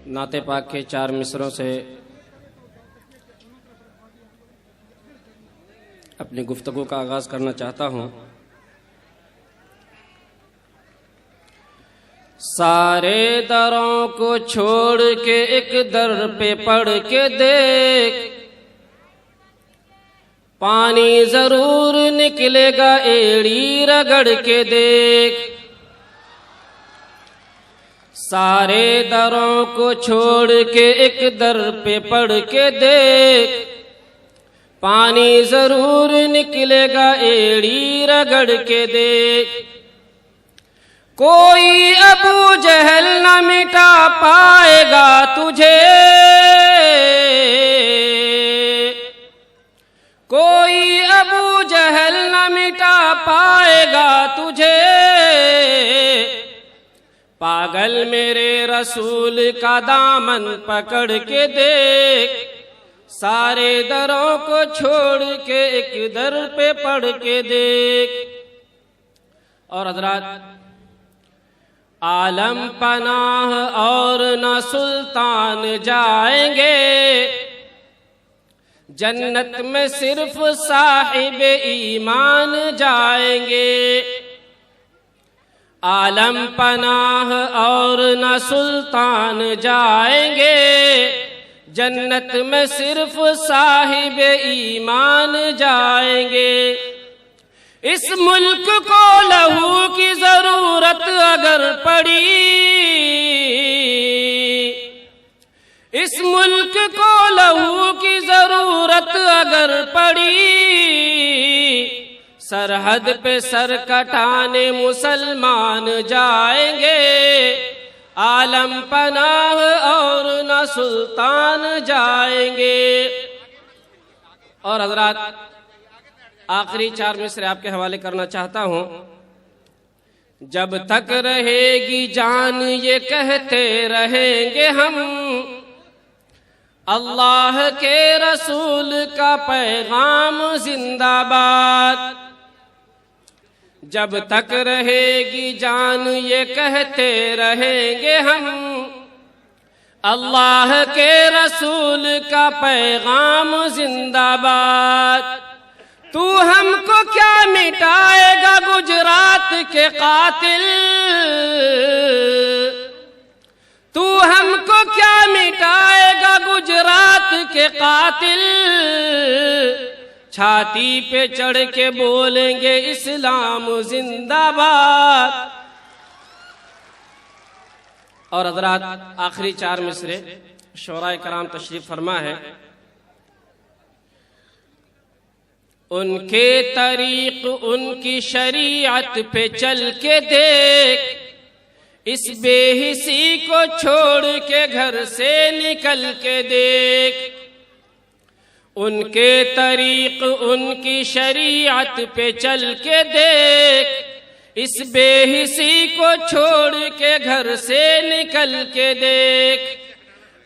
نعت پاک کے 4 مصروں سے اپنی گفتگو کا آغاز کرنا چاہتا ہوں۔ سارے دروں کو چھوڑ کے ایک در پہ پڑھ کے دیکھ، پانی ضرور نکلے گا ایڑی رگڑ کے دیکھ۔ سارے دروں کو چھوڑ کے ایک در پہ پڑھ کے دیکھ، پانی ضرور نکلے گا ایڑی رگڑ کے دیکھ۔ کوئی ابو جہل نہ مٹا پائے گا تجھے، کوئی ابو جہل نہ مٹا پائے گا تجھے۔ پاگل میرے رسول کا دامن پکڑ کے دیکھ، سارے دروں کو چھوڑ کے ایک در پہ پڑھ کے دیکھ۔ اور حضرات، عالم پناہ اور نہ سلطان جائیں گے، جنت میں صرف صاحب ایمان جائیں گے۔ عالم پناہ اور نہ سلطان جائیں گے، جنت میں صرف صاحب ایمان جائیں گے۔ اس ملک کو لہو کی ضرورت اگر پڑی، اس ملک کو لہو کی ضرورت اگر پڑی، سرحد پہ سر کٹانے مسلمان جائیں گے۔ عالم پناہ اور نہ سلطان جائیں گے۔ اور حضرات، آخری 4 مصرے آپ کے حوالے کرنا چاہتا ہوں۔ جب تک رہے گی جان یہ کہتے رہیں گے ہم، اللہ کے رسول کا پیغام زندہ باد۔ جب تک رہے گی جان یہ کہتے رہیں گے ہم، اللہ کے رسول کا پیغام زندہ باد۔ تو ہم کو کیا مٹائے گا گجرات کے قاتل، تو ہم کو کیا مٹائے گا گجرات کے قاتل۔ چھاتی پہ چڑھ کے بولیں گے اسلام زندہ باد۔ اور حضرات، آخری 4 مصرے شعراء کرام تشریف فرما ہے۔ ان کے طریق ان کی شریعت پہ چل کے دیکھ، اس بے حسی کو چھوڑ کے گھر سے نکل کے دیکھ۔ ان کے طریق ان کی شریعت پہ چل کے دیکھ، اس بے حسی کو چھوڑ کے گھر سے نکل کے دیکھ۔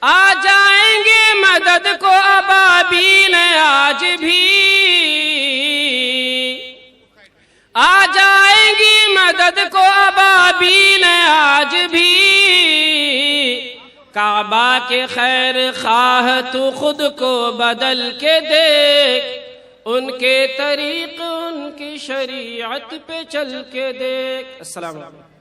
آ جائیں گے مدد کو ابابیل آج بھی، آ جائیں گی مدد کو ابابیل آج بھی۔ کعبہ کے خیر خواہ تو خود کو بدل کے دیکھ، ان کے طریق ان کی شریعت پہ چل کے دیکھ۔ السلام علیکم۔